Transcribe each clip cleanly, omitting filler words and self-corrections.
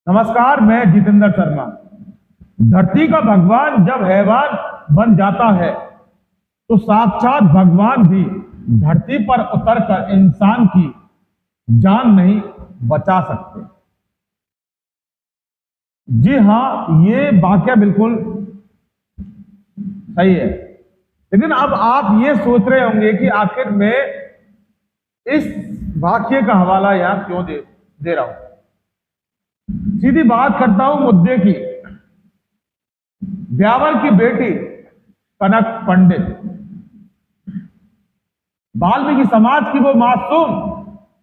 नमस्कार, मैं जितेंद्र शर्मा। धरती का भगवान जब हैवान बन जाता है तो साक्षात भगवान भी धरती पर उतरकर इंसान की जान नहीं बचा सकते। जी हाँ, ये वाक्य बिल्कुल सही है। लेकिन अब आप ये सोच रहे होंगे कि आखिर मैं इस वाक्य का हवाला यहां क्यों दे रहा हूं। सीधी बात करता हूं मुद्दे की। ब्यावर की बेटी कनक पंडित, वाल्मीकि समाज की वो मासूम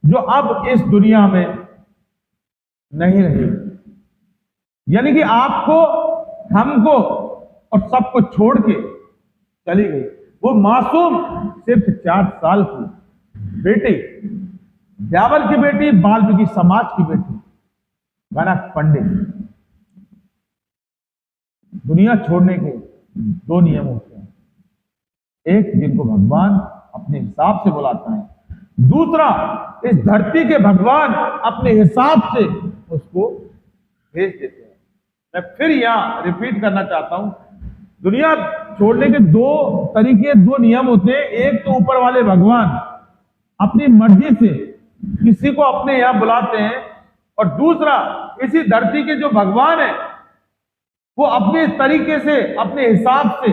जो अब इस दुनिया में नहीं रही, यानी कि आपको, हमको और सबको छोड़ के चली गई। वो मासूम सिर्फ 4 साल की बेटी, ब्यावर की बेटी, वाल्मीकि समाज की बेटी कनक पंडित। दुनिया छोड़ने के 2 नियम होते हैं। एक, जिनको भगवान अपने हिसाब से बुलाता है। दूसरा, इस धरती के भगवान अपने हिसाब से उसको भेज देते हैं। मैं फिर यहां रिपीट करना चाहता हूं, दुनिया छोड़ने के 2 तरीके, 2 नियम होते हैं। एक तो ऊपर वाले भगवान अपनी मर्जी से किसी को अपने यहां बुलाते हैं, और दूसरा, इसी धरती के जो भगवान है वो अपने तरीके से, अपने हिसाब से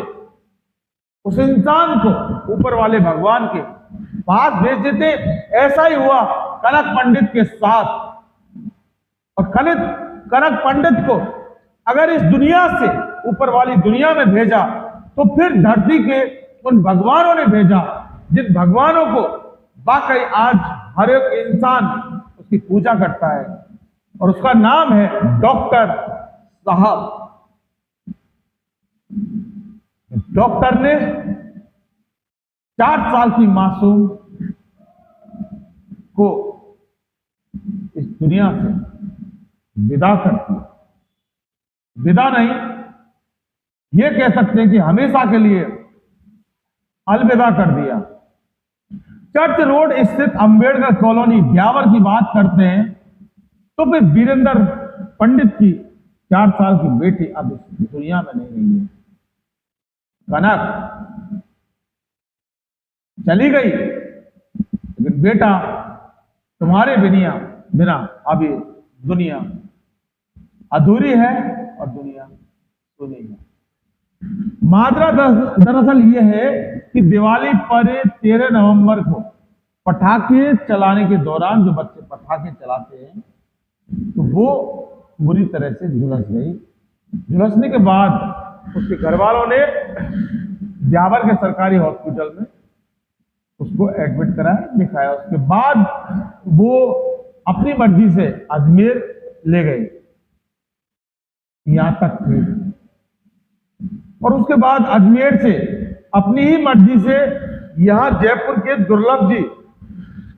उस इंसान को ऊपर वाले भगवान के पास भेज देते। ऐसा ही हुआ कनक पंडित के साथ। और कनक पंडित को अगर इस दुनिया से ऊपर वाली दुनिया में भेजा, तो फिर धरती के उन भगवानों ने भेजा जिन भगवानों को वाकई आज हर एक इंसान उसकी पूजा करता है, और उसका नाम है डॉक्टर साहब। डॉक्टर ने 4 साल की मासूम को इस दुनिया से विदा कर दिया। विदा नहीं, यह कह सकते हैं कि हमेशा के लिए अलविदा कर दिया। चर्च रोड स्थित अंबेडकर कॉलोनी ब्यावर की बात करते हैं तो फिर वीरेंद्र पंडित की 4 साल की बेटी अब इस दुनिया में नहीं रही है। कनक चली गई, लेकिन बेटा तुम्हारे बिना अब ये दुनिया अधूरी है और दुनिया सुनी है। माजरा दरअसल ये है कि दिवाली पर 13 नवंबर को पटाखे चलाने के दौरान जो बच्चे पटाखे चलाते हैं, तो वो बुरी तरह से झुलस गई। झुलसने के बाद उसके घर वालों ने ब्यावर के सरकारी हॉस्पिटल में उसको एडमिट कराया, दिखाया। उसके बाद वो अपनी मर्जी से अजमेर ले गए, यहां तक थी। और उसके बाद अजमेर से अपनी ही मर्जी से यहां जयपुर के दुर्लभ जी,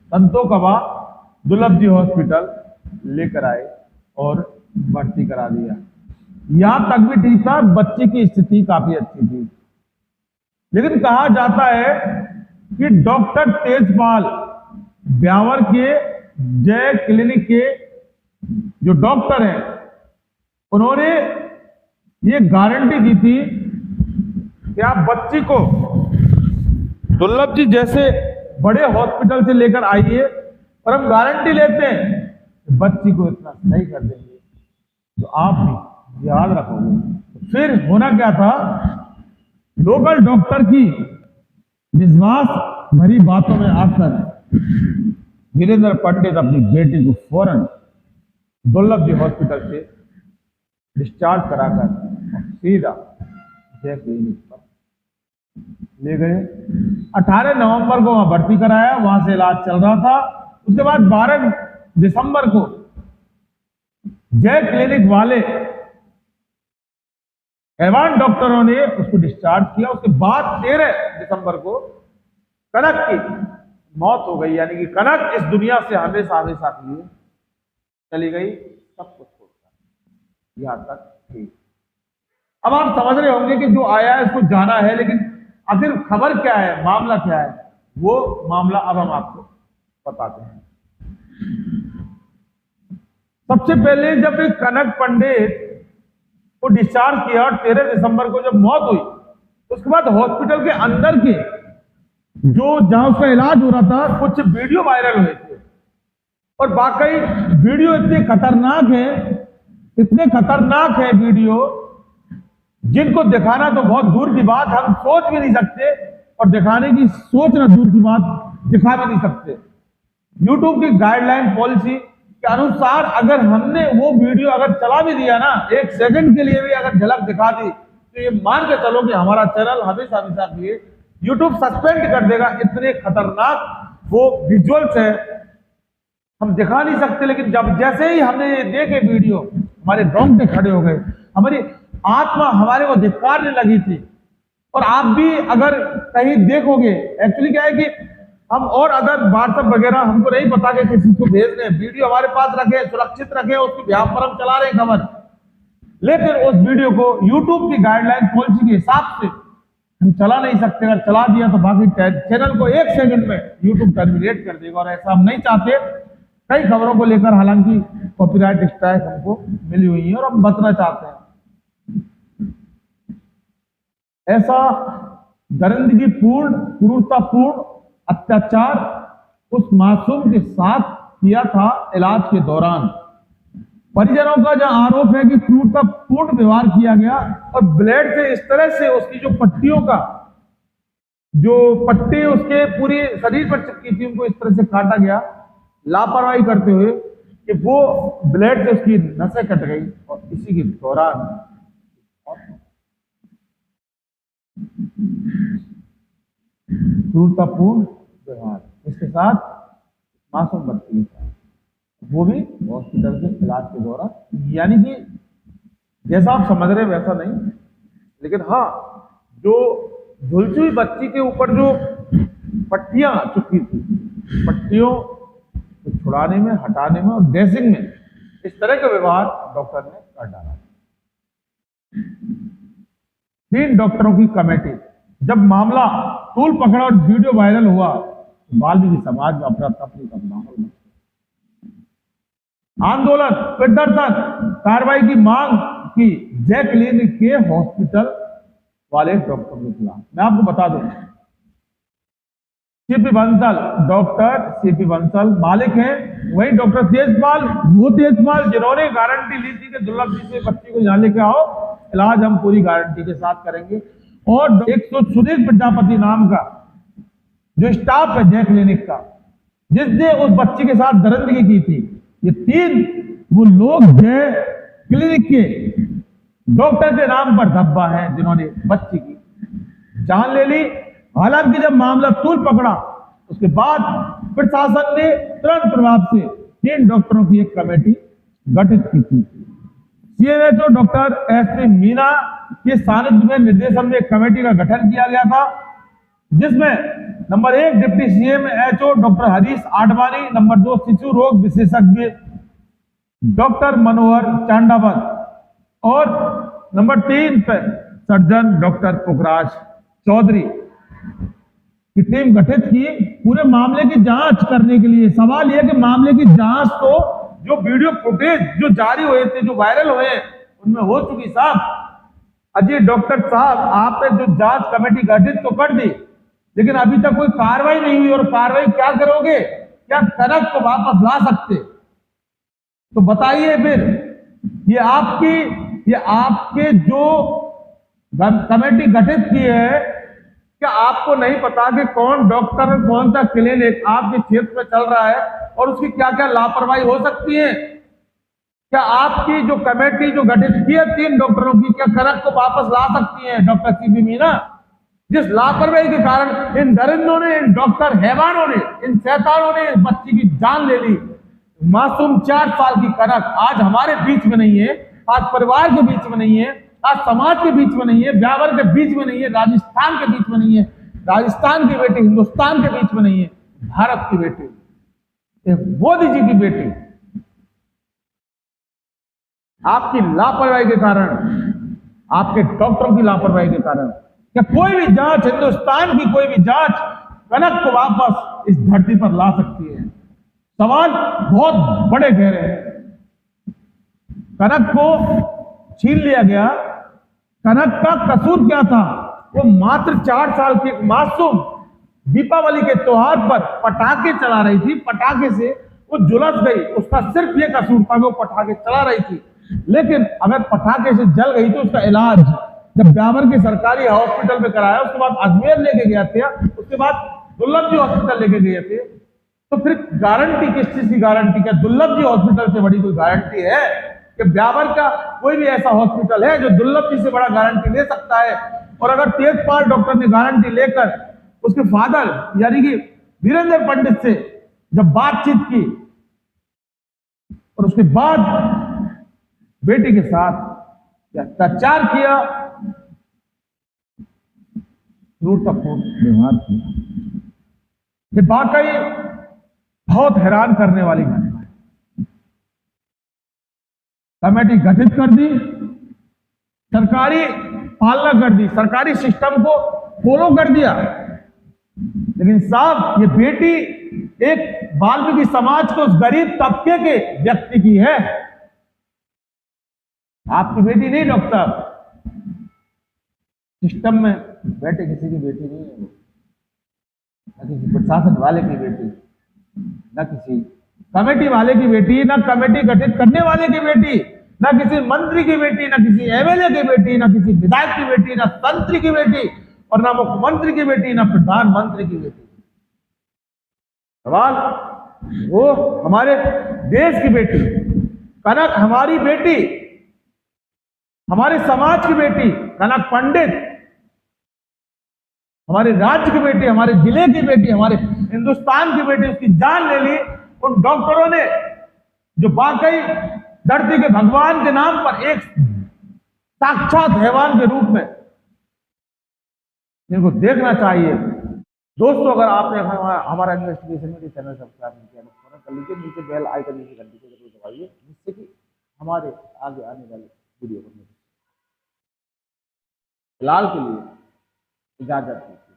संतों कबा दुर्लभ जी हॉस्पिटल लेकर आए और भर्ती करा दिया। यहां तक भी ठीक था, बच्चे की स्थिति काफी अच्छी थी। लेकिन कहा जाता है कि डॉक्टर तेजपाल ब्यावर के जय क्लिनिक के जो डॉक्टर हैं, उन्होंने ये गारंटी दी थी कि आप बच्ची को दुर्लभ जी जैसे बड़े हॉस्पिटल से लेकर आइए, और हम गारंटी लेते हैं कि बच्ची को इतना सही कर देंगे तो आप भी याद रखोगे। फिर होना क्या था, लोकल डॉक्टर की विश्वास भरी बातों में आकर वीरेंद्र पंडित अपनी बेटी को फौरन दुर्लभ जी हॉस्पिटल से डिस्चार्ज कराकर सीधा जय क्लिनिक पर ले गए। 18 नवंबर को वहां भर्ती कराया, वहां से इलाज चल रहा था। उसके बाद 12 दिसंबर को जय क्लिनिक वाले हैवान डॉक्टरों ने उसको डिस्चार्ज किया। उसके बाद 13 दिसंबर को कनक की मौत हो गई, यानी कि कनक इस दुनिया से हमेशा हमेशा के लिए चली गई, सब कुछ छोड़कर। यहां तक ठीक। अब आप समझ रहे होंगे कि जो आया है उसको जाना है, लेकिन आखिर खबर क्या है, मामला क्या है, वो मामला अब हम आपको बताते हैं। सबसे पहले जब एक कनक पंडित को डिस्चार्ज किया और 13 दिसंबर को जब मौत हुई, उसके बाद हॉस्पिटल के अंदर के जो जहां उसका इलाज हो रहा था कुछ वीडियो वायरल हुए थे, और वाकई वीडियो इतने खतरनाक है वीडियो, जिनको दिखाना तो बहुत दूर की बात, हम सोच भी नहीं सकते, और दिखाने की सोचना दूर की बात, दिखा भी नहीं सकते। यूट्यूब की गाइडलाइन पॉलिसी के अनुसार अगर हमने वो वीडियो अगर चला भी दिया ना, 1 सेकंड के लिए भी अगर झलक दिखा दी, तो ये मान के चलो कि हमारा चैनल हमेशा के लिए यूट्यूब सस्पेंड कर देगा। इतने खतरनाक वो विजुअल्स है, हम दिखा नहीं सकते। लेकिन जब जैसे ही हमने ये देखे वीडियो, हमारे रोंगटे खड़े हो गए, हमारी आत्मा हमारे को धिक्कारने लगी थी। और आप भी अगर कहीं देखोगे, एक्चुअली क्या है कि हम और अदर व्हाट्सएप वगैरह हमको नहीं पता कि किसी को भेज रहे हैं, वीडियो हमारे पास रखे, सुरक्षित रखे, उसकी व्याप पर हम चला रहे हैं खबर, लेकिन उस वीडियो को यूट्यूब की गाइडलाइन पॉलिसी के हिसाब से हम चला नहीं सकते। अगर चला दिया तो बाकी चैनल को 1 सेकंड में यूट्यूब टर्मिनेट कर देगा, और ऐसा हम नहीं चाहते। कई खबरों को लेकर हालांकि कॉपीराइट स्ट्राइक हमको मिली हुई है और हम बचना चाहते हैं। ऐसा दरिंदगीपूर्ण, क्रूरतापूर्ण अत्याचार उस मासूम के साथ किया था इलाज के दौरान। परिजनों का जहां आरोप है कि क्रूरतापूर्ण व्यवहार किया गया, और ब्लेड से इस तरह से उसकी जो पट्टियों का जो पट्टी उसके पूरे शरीर पर चिपकी थी, उनको इस तरह से काटा गया, लापरवाही करते हुए, कि वो ब्लेड से उसकी नसें कट गई, और इसी के दौरान क्रूरतापूर्ण व्यवहार इसके साथ मासूम बच्ची के साथ, वो भी हॉस्पिटल के इलाज के दौरान। यानी कि जैसा आप समझ रहे वैसा नहीं, लेकिन हाँ, जो झुलसी हुई बच्ची के ऊपर जो पट्टियां चुकी थी, पट्टियों को छुड़ाने में, हटाने में और ड्रेसिंग में इस तरह का व्यवहार डॉक्टर ने कर डाला। 3 डॉक्टरों की कमेटी, जब मामला तूल पकड़ा और वीडियो वायरल हुआ, वाल्मीकि समाज में अफरा तफरी का माहौल, आंदोलन, प्रदर्शन, कार्रवाई की मांग की जय क्लिनिक के हॉस्पिटल वाले डॉक्टर के खिलाफ। मैं आपको बता दूं, CP Bansal, doctor CP Bansal मालिक हैं, वही डॉक्टर तेजपाल, वो तेजपाल जिन्होंने गारंटी ली थी कि दुर्लभ जी से बच्ची को यहाँ लेके आओ, इलाज हम पूरी गारंटी के साथ करेंगे। और एक तो सुनील प्रजापति नाम का जो स्टाफ है जय क्लिनिक का, जिसने उस बच्ची के साथ दरिंदगी की थी, ये 3 वो लोग जय क्लिनिक के डॉक्टर के नाम पर धब्बा है, जिन्होंने बच्ची की जान ले ली। हालांकि जब मामला तूल पकड़ा, उसके बाद प्रशासन ने तुरंत प्रभाव से 3 डॉक्टरों की एक कमेटी गठित की थी। सीएमएचओ डॉक्टर एसपी मीना के सानिध्य में निर्देशन में एक कमेटी का गठन किया गया था, जिसमें number 1 deputy CMHO doctor Harish Advani, number 2 शिशु रोग विशेषज्ञ डॉक्टर मनोहर चांडावत, और नंबर 3 पे सर्जन डॉक्टर पुखराज चौधरी की टीम गठित की पूरे मामले की जांच करने के लिए। सवाल यह कि मामले की जांच तो जो वीडियो फुटेज जो जारी हुए थे, जो वायरल हुए, उनमें हो चुकी साहब। अजय डॉक्टर साहब, आपने जो जांच कमेटी गठित तो कर दी, लेकिन अभी तक कोई कार्रवाई नहीं हुई, और कार्रवाई क्या करोगे? क्या कनक को वापस ला सकते? तो बताइए फिर, ये आपके जो कमेटी गठित की है, क्या आपको नहीं पता कि कौन डॉक्टर, कौन सा क्लिनिक आपके क्षेत्र में चल रहा है और उसकी क्या क्या लापरवाही हो सकती है? क्या आपकी जो कमेटी जो गठित की है 3 डॉक्टरों की, क्या कनक को वापस ला सकती है डॉक्टर सीपी मीना? जिस लापरवाही के कारण इन दरिंदों ने, इन डॉक्टर हैवानों ने, इन शैतानों ने बच्ची की जान ले ली। मासूम 4 साल की कनक आज हमारे बीच में नहीं है, आज परिवार के बीच में नहीं है, आज समाज के बीच में नहीं है, ब्यावर के बीच में नहीं है, राजस्थान के बीच में नहीं है, राजस्थान की बेटी हिंदुस्तान के बीच में नहीं है, भारत की बेटी, मोदी जी की बेटी, आपकी लापरवाही के कारण, आपके डॉक्टरों की लापरवाही के कारण, क्या कोई भी जांच, हिंदुस्तान की कोई भी जांच कनक को वापस इस धरती पर ला सकती है? सवाल बहुत बड़े गहरे हैं। कनक को छीन लिया गया। कनक का कसूर क्या था? वो मात्र 4 साल की मासूम दीपावली के त्योहार पर पटाखे चला रही थी। पटाखे से वो झुलस गई, उसका सिर्फ ये कसूर था, वो पटाखे चला रही थी। लेकिन अगर पटाखे से जल गई तो उसका इलाज जब ब्यावर के सरकारी हॉस्पिटल में कराया, उसके बाद अजमेर लेके गया थे, उसके बाद दुर्लभ जी हॉस्पिटल लेके गए थे, तो फिर गारंटी किस चीज की गारंटी? क्या दुर्लभ जी हॉस्पिटल से बड़ी कोई गारंटी है कि ब्यावर का कोई भी ऐसा हॉस्पिटल है जो दुर्लभ जी से बड़ा गारंटी ले सकता है? और अगर तेजपाल डॉक्टर ने गारंटी लेकर उसके फादर यानी कि वीरेंद्र पंडित से जब बातचीत की और उसके बाद बेटी के साथ अत्याचार किया, क्रूरतापूर्ण व्यवहार किया, ये वाकई बहुत हैरान करने वाली घटना है। कमेटी गठित कर दी, सरकारी पालना कर दी, सरकारी सिस्टम को फॉलो कर दिया, लेकिन साहब ये बेटी एक वाल्मीकि समाज को, उस गरीब तबके के व्यक्ति की है। आपकी बेटी नहीं डॉक्टर साहब, सिस्टम में बैठे किसी की बेटी नहीं है, न किसी प्रशासन वाले की बेटी, न किसी कमेटी वाले की बेटी, न कमेटी गठित करने वाले की बेटी, न किसी मंत्री की बेटी, न किसी एमएलए की बेटी, न किसी विधायक की बेटी, न मंत्री की बेटी, और न मुख्यमंत्री की बेटी, न प्रधानमंत्री की बेटी। सवाल वो हमारे देश की बेटी कनक, हमारी बेटी, हमारे समाज की बेटी कनक पंडित, हमारे राज्य की बेटी, हमारे जिले की बेटी, हमारे हिंदुस्तान की बेटी, उसकी जान ले ली उन डॉक्टरों ने जो वाकई धरती के भगवान के नाम पर एक साक्षात हैवान के रूप में, इनको देखना चाहिए। दोस्तों, अगर आपने हमारा इन्वेस्टिगेशन में चैनल सब्सक्राइब नहीं किया तो कर लीजिए, नीचे बेल आइकन नीचे घंटी को जरूर दबाइए, जिससे कि हमारे आगे आने वाले वीडियो को फिलहाल के लिए इजाजत दीजिए।